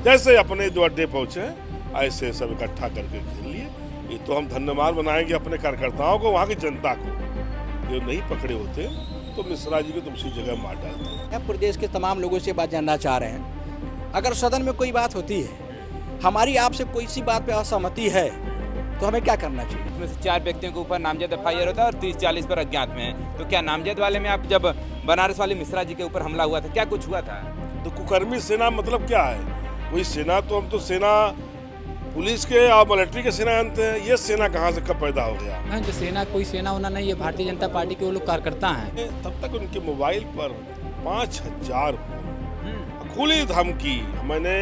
जैसे अपने जो अड्डे पहुंचे ऐसे सब इकट्ठा करके घेर लिए। ये तो हम धन्यवाद बनाएंगे अपने कार्यकर्ताओं को, वहाँ की जनता को। ये नहीं पकड़े होते तो मिश्रा जी को तुम उसी जगह मार डालते। प्रदेश के तमाम लोगों से बात जानना चाह रहे हैं, अगर सदन में कोई बात होती है, हमारी आपसे कोई सी बात पे असहमति है तो हमें क्या करना चाहिए? इसमें से 4 व्यक्तियों के ऊपर नामजद FIR होता है और 30-40 पर अज्ञात में है। तो क्या नामजद वाले में आप जब बनारस वाले मिश्रा जी के ऊपर हमला हुआ था, क्या कुछ हुआ था? तो कुकर्मी सेना मतलब क्या है? वही सेना तो हम तो सेना पुलिस के और मिलिट्री के सेना जानते हैं। ये सेना कहाँ से कब पैदा हो गया? जो सेना कोई सेना होना नहीं, ये भारतीय जनता पार्टी के वो लोग कार्यकर्ता हैं। तब तक उनके मोबाइल पर 5000 फोन, खुली धमकी। मैंने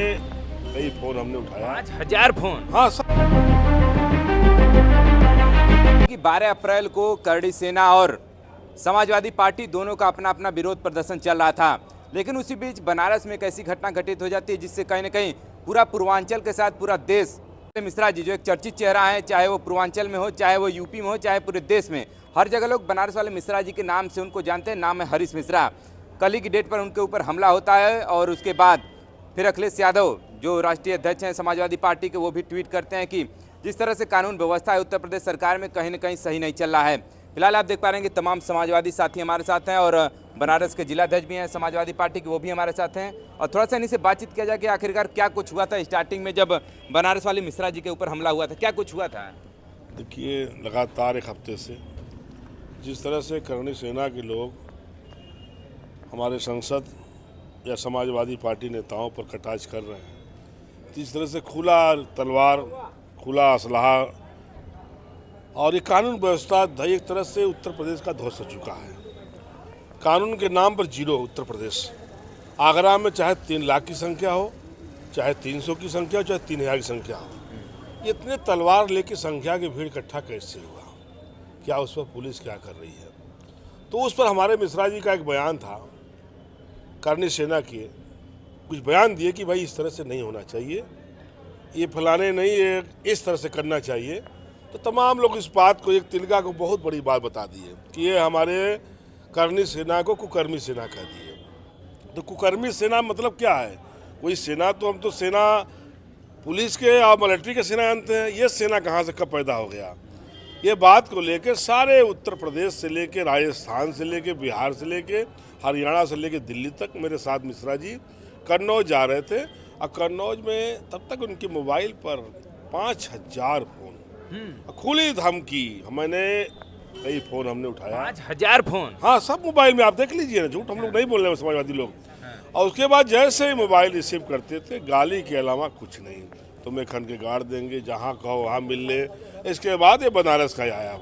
कई फोन हमने उठाया, 5000 फोन। हाँ कि 12 अप्रैल को करड़ी सेना और समाजवादी पार्टी दोनों का अपना अपना विरोध प्रदर्शन चल रहा था, लेकिन उसी बीच बनारस में एक ऐसी घटना घटित हो जाती है जिससे कहीं न कहीं पूरा पूर्वांचल के साथ पूरा देश, मिश्रा जी जो एक चर्चित चेहरा है, चाहे वो पूर्वांचल में हो, चाहे वो यूपी में हो, चाहे पूरे देश में, हर जगह लोग बनारस वाले मिश्रा जी के नाम से उनको जानते हैं। नाम है हरीश मिश्रा। कल ही की डेट पर उनके ऊपर हमला होता है और उसके बाद फिर अखिलेश यादव जो राष्ट्रीय अध्यक्ष हैं समाजवादी पार्टी के, वो भी ट्वीट करते हैं कि जिस तरह से कानून व्यवस्था है उत्तर प्रदेश सरकार में कहीं न कहीं सही नहीं चल रहा है। फिलहाल आप देख पा रहे हैं कि तमाम समाजवादी साथी हमारे साथ हैं और बनारस के जिलाध्यक्ष भी हैं समाजवादी पार्टी के, वो भी हमारे साथ हैं। और थोड़ा सा इन्हीं से बातचीत किया जाए कि आखिरकार क्या कुछ हुआ था स्टार्टिंग में जब बनारस वाले मिश्रा जी के ऊपर हमला हुआ था, क्या कुछ हुआ था? देखिए, लगातार एक हफ्ते से जिस तरह से करणी सेना के लोग हमारे संसद या समाजवादी पार्टी नेताओं पर कटाक्ष कर रहे हैं, जिस तरह से खुला तलवार, खुला असलहा और ये कानून व्यवस्था एक तरह से उत्तर प्रदेश का ध्वस्त हो चुका है। कानून के नाम पर जीरो उत्तर प्रदेश। आगरा में चाहे 3 लाख की संख्या हो, चाहे 300 की संख्या हो, चाहे 3000 की संख्या हो, ये इतने तलवार लेके संख्या की भीड़ इकट्ठा कैसे हुआ? क्या उस पर पुलिस क्या कर रही है? तो उस पर हमारे मिश्रा जी का एक बयान था, करणी सेना के कुछ बयान दिए कि भाई इस तरह से नहीं होना चाहिए, ये फलाने नहीं, ये इस तरह से करना चाहिए। तो तमाम लोग इस बात को, एक तिलका को बहुत बड़ी बात बता दी है कि ये हमारे करणी सेना को कुकर्मी सेना कह दिए। तो कुकर्मी सेना मतलब क्या है? कोई सेना तो हम तो सेना पुलिस के और मिलिट्री के सेना जानते हैं। ये सेना कहाँ से कब पैदा हो गया? ये बात को लेकर सारे उत्तर प्रदेश से लेकर राजस्थान से लेकर बिहार से लेकर हरियाणा से लेकर दिल्ली तक मेरे साथ मिश्रा जी कन्नौज जा रहे थे और कन्नौज में तब तक उनके मोबाइल पर 5000 फोन, खुली धमकी। मैंने कई फोन हमने उठाया, 5000 फोन। हाँ, सब मोबाइल में आप देख लीजिए ना, झूठ हम लोग नहीं बोल रहे हैं समाजवादी लोग। और उसके बाद जैसे ही मोबाइल रिसीव करते थे, गाली के अलावा कुछ नहीं। तुम्हें खन के गाड़ देंगे, जहाँ कहो वहाँ मिल ले। इसके बाद ये बनारस का आया,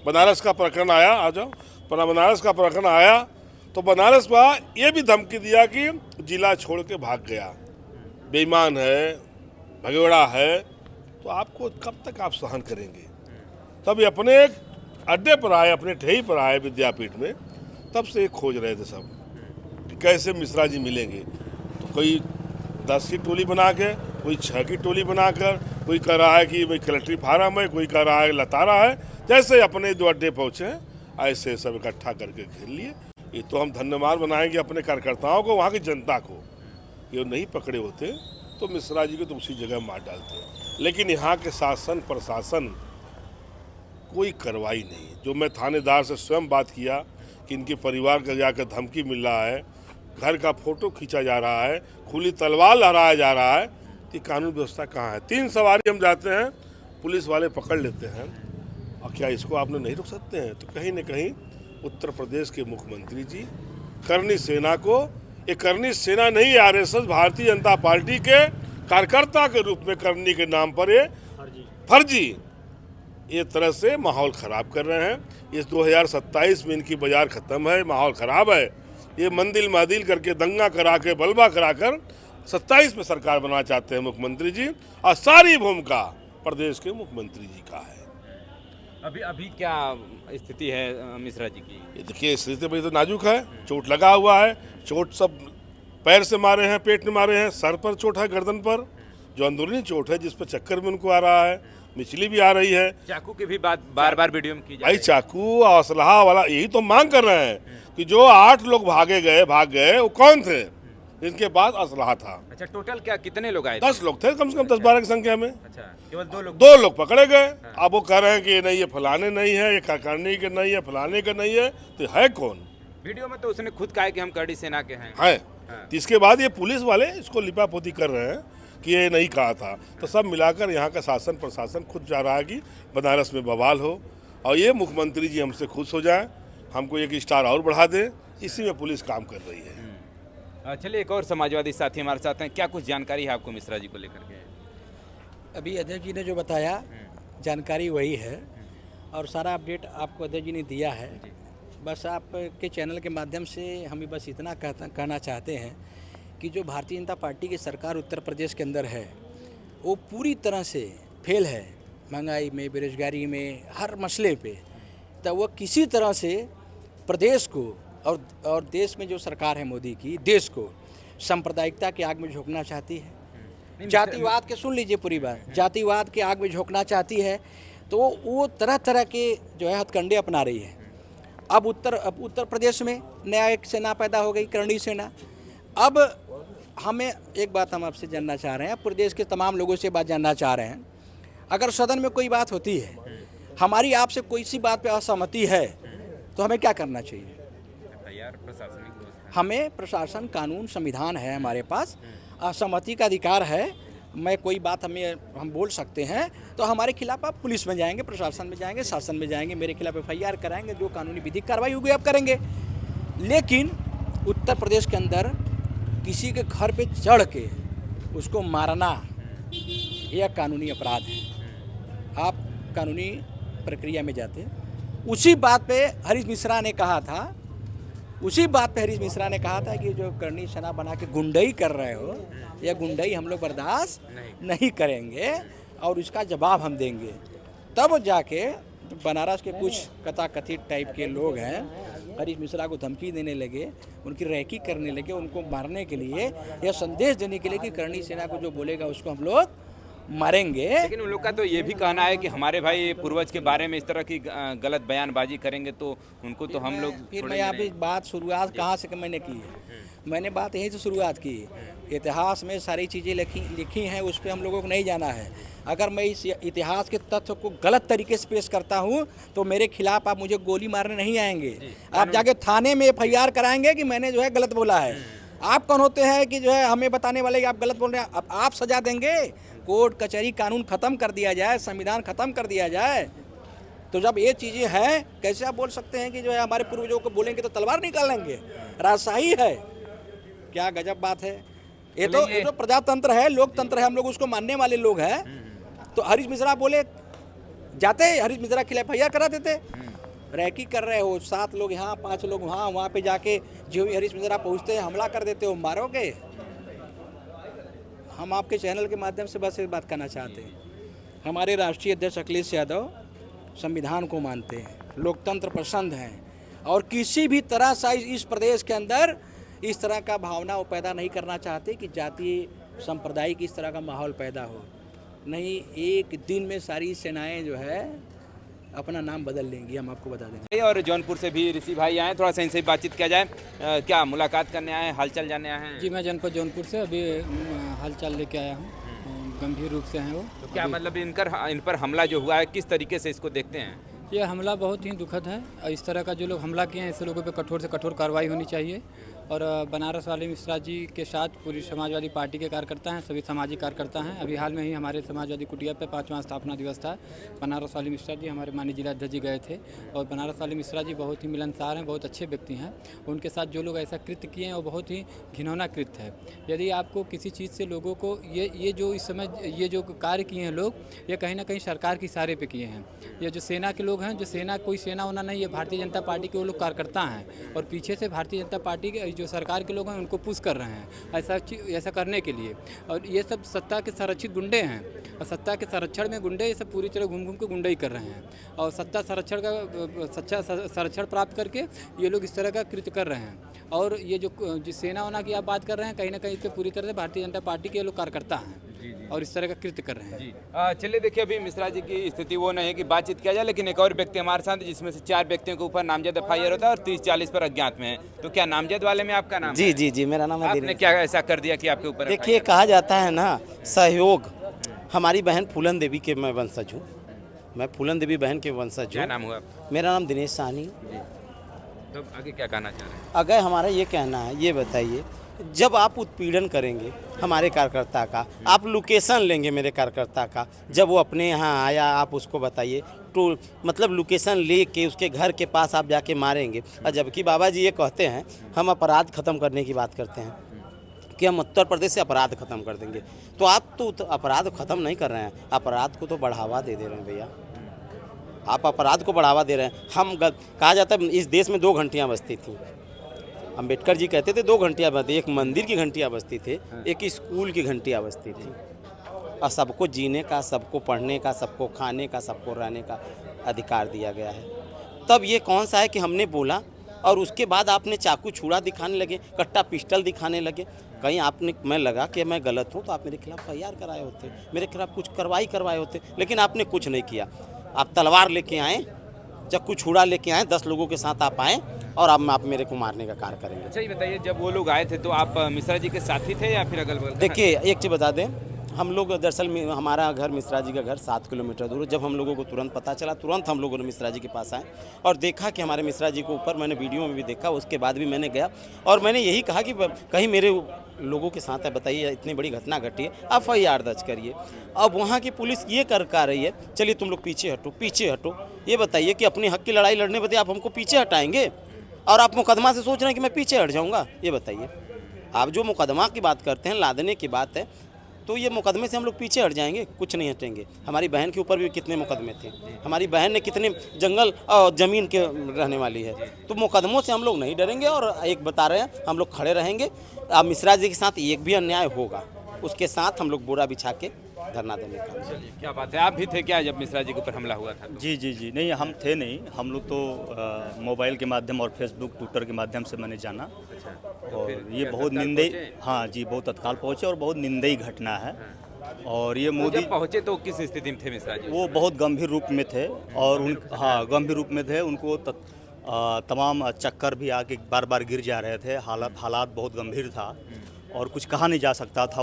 बनारस का प्रकरण आया। आ जाओ, बनारस का प्रकरण आया तो बनारस में ये भी धमकी दिया कि जिला छोड़ के भाग गया, बेईमान है, भगोड़ा है। तो आपको कब तक आप सहन करेंगे? तब अपने अड्डे पर आए, अपने ठेही पर आए विद्यापीठ में, तब से खोज रहे थे सब कि कैसे मिश्रा जी मिलेंगे। तो कोई 10 की टोली बना के, कोई 6 की टोली बनाकर, कोई कह रहा है कि भाई कलेक्ट्री फार्म है, कोई कह रहा है लतारा है। जैसे अपने जो अड्डे पहुँचे ऐसे सब इकट्ठा करके घेर लिए। ये तो हम धन्यवाद बनाएंगे अपने कार्यकर्ताओं को, वहाँ की जनता को। ये नहीं पकड़े होते तो मिश्रा जी को तो उसी जगह मार डालते। लेकिन यहाँ के शासन प्रशासन कोई कार्रवाई नहीं। जो मैं थानेदार से स्वयं बात किया कि इनके परिवार का जाकर धमकी मिल रहा है, घर का फोटो खींचा जा रहा है, खुली तलवार लहराया जा रहा है, कि कानून व्यवस्था कहाँ है? 3 सवारी हम जाते हैं, पुलिस वाले पकड़ लेते हैं, और क्या इसको आपने नहीं रोक सकते हैं? तो कहीं न कहीं उत्तर प्रदेश के मुख्यमंत्री जी करणी सेना को, ये करणी सेना नहीं, RSS भारतीय जनता पार्टी के कार्यकर्ता के रूप में करनी के नाम पर ये फर्जी ये तरह से माहौल ख़राब कर रहे हैं। इस 2027 में इनकी बाजार ख़त्म है, माहौल ख़राब है। ये मंदिल मादिल करके, दंगा करा के, बलबा करा कर 27 में सरकार बनाना चाहते हैं मुख्यमंत्री जी, और सारी भूमिका प्रदेश के मुख्यमंत्री जी का है। अभी क्या स्थिति है मिश्रा जी की? ये देखिए, स्थिति बड़ी तो नाजुक है। चोट लगा हुआ है, चोट सब पैर से मारे हैं, पेट में मारे हैं, सर पर चोट है, गर्दन पर जो अंदरूनी चोट है, जिस पर चक्कर में उनको आ रहा है, मिचली भी आ रही है। चाकू की भी बात बार बार वीडियो में की जा रही भाई है। चाकू और असलहा वाला, यही तो मांग कर रहे हैं कि जो 8 लोग भाग गए वो कौन थे? इनके पास असलहा था। अच्छा, टोटल क्या कितने लोग आए थे? 10 लोग थे, कम से कम 10-12 की संख्या में। अच्छा, केवल 2 लोग? 2 लोग पकड़े गए। अब वो कह रहे हैं कि ये नहीं, ये फलाने नहीं है, ये करनी के नहीं है, फलाने का नहीं है, तो है कौन? वीडियो में तो उसने खुद कहा है कि हम करड़ी सेना के हैं। है। तो इसके बाद ये पुलिस वाले इसको लिपापोती कर रहे हैं कि ये नहीं कहा था। तो सब मिलाकर यहाँ का शासन प्रशासन खुद चाह रहा है कि बनारस में बवाल हो और ये मुख्यमंत्री जी हमसे खुश हो जाए, हमको एक स्टार और बढ़ा दे। इसी में पुलिस काम कर रही है। चलिए, एक और समाजवादी साथी हमारे साथ हैं। क्या कुछ जानकारी है आपको मिश्रा जी को लेकर के? अभी अध्यक्ष जी ने जो बताया जानकारी वही है और सारा अपडेट आपको अध्यक्ष जी ने दिया है। बस आपके चैनल के माध्यम से हम बस इतना कहना चाहते हैं कि जो भारतीय जनता पार्टी की सरकार उत्तर प्रदेश के अंदर है वो पूरी तरह से फेल है। महंगाई में, बेरोजगारी में, हर मसले पे। तो वह किसी तरह से प्रदेश को और देश में जो सरकार है मोदी की, देश को सांप्रदायिकता की आग में झोंकना चाहती है। जातिवाद के, सुन लीजिए पूरी बात, जातिवाद की आग में झोंकना चाहती है। तो वो तरह तरह के जो है हथकंडे अपना रही है। अब उत्तर प्रदेश में नया एक सेना पैदा हो गई, करणी सेना। अब हमें एक बात हम आपसे जानना चाह रहे हैं, प्रदेश के तमाम लोगों से बात जानना चाह रहे हैं। अगर सदन में कोई बात होती है, हमारी आपसे कोई सी बात पे असहमति है, तो हमें क्या करना चाहिए? हमें प्रशासन, कानून, संविधान है हमारे पास, असहमति का अधिकार है। मैं कोई बात हम बोल सकते हैं तो हमारे खिलाफ आप पुलिस में जाएंगे, प्रशासन में जाएंगे, शासन में जाएंगे, मेरे खिलाफ FIR कराएंगे, जो कानूनी विधिक कार्रवाई होगी आप करेंगे। लेकिन उत्तर प्रदेश के अंदर किसी के घर पे चढ़ के उसको मारना यह कानूनी अपराध है। आप कानूनी प्रक्रिया में जाते। उसी बात पे हरीश मिश्रा ने कहा था, कि जो करणी सेना बना के गुंडई कर रहे हो, यह गुंडई हम लोग बर्दाश्त नहीं करेंगे और इसका जवाब हम देंगे। तब जाके बनारस के कुछ कथाकथित टाइप के लोग हैं, हरीश मिश्रा को धमकी देने लगे, उनकी रैकी करने लगे, उनको मारने के लिए, यह संदेश देने के लिए कि करणी सेना को जो बोलेगा उसको हम लोग मारेंगे। लेकिन उन लोग का तो ये भी कहना है कि हमारे भाई पूर्वज के बारे में इस तरह की गलत बयानबाजी करेंगे तो उनको तो हम लोग फिर मैं यहाँ पे बात शुरुआत कहाँ से मैंने की है? मैंने बात यहीं से शुरुआत की। इतिहास में सारी चीज़ें लिखी हैं, उस पर हम लोगों को नहीं जाना है। अगर मैं इस इतिहास के तथ्य को गलत तरीके से पेश करता हूँ तो मेरे खिलाफ आप मुझे गोली मारने नहीं आएंगे। आप जाके थाने में FIR कराएंगे कि मैंने जो है गलत बोला है। आप कौन होते हैं कि जो है हमें बताने वाले कि आप गलत बोल रहे हैं? अब आप सजा देंगे। कोर्ट कचहरी कानून ख़त्म कर दिया जाए, संविधान ख़त्म कर दिया जाए। तो जब ये चीज़ें हैं, कैसे आप बोल सकते हैं कि जो है हमारे पूर्वजों को बोलेंगे तो तलवार निकाल लेंगे? राजशाही है, क्या गजब बात है। ये तो प्रजातंत्र है, लोकतंत्र है, हम लोग उसको मानने वाले लोग हैं। तो हरीश मिश्रा बोले जाते, हरीश मिश्रा के खिलाफ FIR करा देते। रैकी कर रहे हो, 7 लोग यहाँ, 5 लोग वहाँ पे जाके जो भी हरीश मिश्रा पहुँचते हैं हमला कर देते हो, मारोगे। हम आपके चैनल के माध्यम से बस एक बात कहना चाहते हैं, हमारे राष्ट्रीय अध्यक्ष अखिलेश यादव संविधान को मानते हैं, लोकतंत्र पसंद हैं और किसी भी तरह से इस प्रदेश के अंदर इस तरह का भावना वो पैदा नहीं करना चाहते कि जातीय सांप्रदायिक इस तरह का माहौल पैदा हो। नहीं, एक दिन में सारी सेनाएं जो है अपना नाम बदल लेंगी, हम आपको बता देंगे। और जौनपुर से भी ऋषि भाई आए, थोड़ा सा इनसे बातचीत किया जाए। क्या मुलाकात करने आए, हालचाल जानने आए हैं? जी, मैं जनपद जौनपुर से अभी हालचाल लेके आया हूँ। गंभीर रूप से हैं वो। तो क्या मतलब इन पर हमला जो हुआ है, किस तरीके से इसको देखते हैं? ये हमला बहुत ही दुखद है और इस तरह का जो लोग हमला किए हैं ऐसे लोगों पे कठोर से कठोर कार्रवाई होनी चाहिए। और बनारस वाले मिश्रा जी के साथ पूरी समाजवादी पार्टी के कार्यकर्ता हैं, सभी सामाजिक कार्यकर्ता हैं। अभी हाल में ही हमारे समाजवादी कुटिया पे 5वां स्थापना दिवस था। बनारस वाले मिश्रा जी हमारे माननीय जिलाध्यक्ष जी गए थे और बनारस वाले मिश्रा जी बहुत ही मिलनसार हैं, बहुत अच्छे व्यक्ति हैं। उनके साथ जो लोग ऐसा कृत्य किए हैं वो बहुत ही घिनौना कृत्य है। यदि आपको किसी चीज़ से लोगों को ये जो इस समय ये जो कार्य किए हैं लोग, ये कहीं ना कहीं सरकार के इशारे पे किए हैं। ये जो सेना के लोग हैं, जो सेना कोई सेना होना नहीं, ये भारतीय जनता पार्टी के वो लोग कार्यकर्ता हैं और पीछे से भारतीय जनता पार्टी के जो सरकार के लोग हैं उनको पुश कर रहे हैं ऐसा करने के लिए। और ये सब सत्ता के संरक्षित गुंडे हैं और सत्ता के संरक्षण में गुंडे ये सब पूरी तरह घूम के गुंडई कर रहे हैं और सत्ता संरक्षण का सच्चा संरक्षण प्राप्त करके ये लोग इस तरह का कृत्य कर रहे हैं। और ये जो सेना होना की आप बात कर रहे हैं, कहीं ना कहीं इस पर पूरी तरह से भारतीय जनता पार्टी के लोग कार्यकर्ता हैं। और इस तरह का कृत्य कर रहे हैं। चलिए देखिए, अभी मिश्रा जी की स्थिति वो नहीं है कि बातचीत किया जाए, लेकिन एक और व्यक्ति हमारे साथ है, जिसमें से 4 व्यक्तियों के ऊपर नामजद FIR होता है और 30-40 पर अज्ञात में है। तो क्या नामजद वाले में आपका नाम जी है? जी जी, मेरा नाम है आपने दिनेश। क्या ऐसा कर दिया कि आपके ऊपर देखिए, कहा जाता है ना, सहयोग। हमारी बहन फूलन देवी के मैं वंशज हूँ, मैं फूलन देवी बहन के वंशज क्या हूँ। नाम हुआ आपका? मेरा नाम दिनेश साहनी। तो आगे क्या कहना चाह रहे हैं? अगर हमारा ये कहना है, ये बताइए, जब आप उत्पीड़न करेंगे हमारे कार्यकर्ता का, आप लोकेशन लेंगे मेरे कार्यकर्ता का, जब वो अपने यहाँ आया आप उसको बताइए, तो मतलब लोकेशन ले के उसके घर के पास आप जाके मारेंगे। और जबकि बाबा जी ये कहते हैं हम अपराध ख़त्म करने की बात करते हैं कि हम उत्तर प्रदेश से अपराध ख़त्म कर देंगे, तो आप तो अपराध ख़त्म नहीं कर रहे हैं, अपराध को तो बढ़ावा दे रहे हैं भैया। आप अपराध को बढ़ावा दे रहे हैं। कहा जाता है इस देश में 2 घंटियाँ बजती थी, अम्बेडकर जी कहते थे 2 घंटियाँ बजती, एक मंदिर की घंटियाँ बजती थी, एक स्कूल की घंटियाँ बजती थी। और सबको जीने का, सबको पढ़ने का, सबको खाने का, सबको रहने का अधिकार दिया गया है। तब ये कौन सा है कि हमने बोला और उसके बाद आपने चाकू छुरा दिखाने लगे, कट्टा पिस्टल दिखाने लगे। कहीं आपने, मैं लगा कि मैं गलत हूँ तो आप मेरे खिलाफ FIR कराए होते, मेरे खिलाफ कुछ कार्रवाई करवाए होते, लेकिन आपने कुछ नहीं किया। आप तलवार लेके आए, चाकू छुरा लेके आए, 10 लोगों के साथ आप आए और अब आप मेरे को मारने का कार्य करेंगे। अच्छा ये बताइए, जब वो लोग आए थे तो आप मिश्रा जी के साथी थे या फिर अगल बगल? देखिए, एक चीज़ बता दें, हम लोग दरअसल में हमारा घर, मिश्रा जी का घर 7 किलोमीटर दूर है। जब हम लोगों को तुरंत पता चला, तुरंत हम लोगों ने मिश्रा जी के पास आए और देखा कि हमारे मिश्रा जी को ऊपर, मैंने वीडियो में भी देखा, उसके बाद भी मैंने गया और मैंने यही कहा कि कहीं मेरे लोगों के साथ है, बताइए इतनी बड़ी घटना घटी है, आप FIR दर्ज करिए। अब वहाँ की पुलिस ये कर रही है, चलिए तुम लोग पीछे हटो, पीछे हटो। ये बताइए कि अपने हक की लड़ाई लड़ने बदले आप हमको पीछे हटाएंगे और आप मुकदमा से सोच रहे हैं कि मैं पीछे हट जाऊँगा? ये बताइए, आप जो मुकदमा की बात करते हैं, लादने की बात है, तो ये मुकदमे से हम लोग पीछे हट जाएंगे? कुछ नहीं हटेंगे। हमारी बहन के ऊपर भी कितने मुकदमे थे, हमारी बहन ने कितने जंगल और ज़मीन के रहने वाली है, तो मुकदमों से हम लोग नहीं डरेंगे। और एक बता रहे हैं, हम लोग खड़े रहेंगे। अब मिश्रा जी के साथ एक भी अन्याय होगा, उसके साथ हम लोग बोरा बिछा के धरना देने का। चलिए, क्या बात है, आप भी थे क्या जब मिश्रा जी के ऊपर हमला हुआ था? जी जी जी, नहीं हम थे नहीं, हम लोग तो मोबाइल के माध्यम और फेसबुक, ट्विटर के माध्यम से मैंने जाना। और ये बहुत निंदनीय, हाँ जी, बहुत तत्काल पहुँचे और बहुत निंदनीय घटना है। और ये मोदी जब पहुंचे तो किस स्थिति में थे मिश्रा जी? वो बहुत गंभीर रूप में थे और हाँ, गंभीर रूप में थे। उनको तमाम चक्कर भी आके बार बार गिर जा रहे थे, हालात बहुत गंभीर था और कुछ कहा नहीं जा सकता था।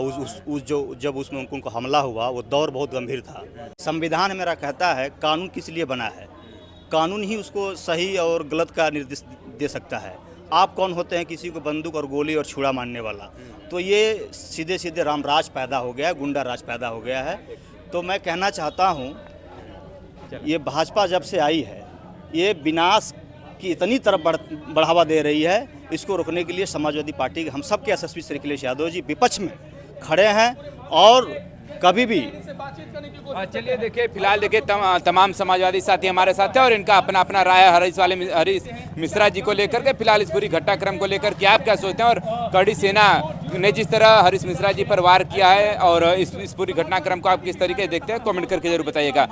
जब उसमें उनको हमला हुआ, वो दौर बहुत गंभीर था। संविधान मेरा कहता है कानून किस लिए बना है, कानून ही उसको सही और गलत का निर्देश दे सकता है। आप कौन होते हैं किसी को बंदूक और गोली और छुरा मारने वाला? तो ये सीधे सीधे रामराज पैदा हो गया है, गुंडा राज पैदा हो गया है। तो मैं कहना चाहता हूँ, ये भाजपा जब से आई है, ये विनाश की इतनी तरफ बढ़ावा दे रही है। इसको रोकने के लिए समाजवादी पार्टी के हम सब के यशस्वी श्री अखिलेश यादव जी विपक्ष में खड़े हैं और कभी भी। चलिए देखिए, फिलहाल देखिए तमाम समाजवादी साथी हमारे साथ हैं और इनका अपना अपना राय है हरीश मिश्रा जी को लेकर के। फिलहाल इस पूरी घटनाक्रम को लेकर के आप क्या सोचते हैं, और कड़ी सेना ने जिस तरह हरीश मिश्रा जी पर वार किया है और इस पूरी घटनाक्रम को आप किस तरीके से देखते हैं, कमेंट करके जरूर बताइएगा।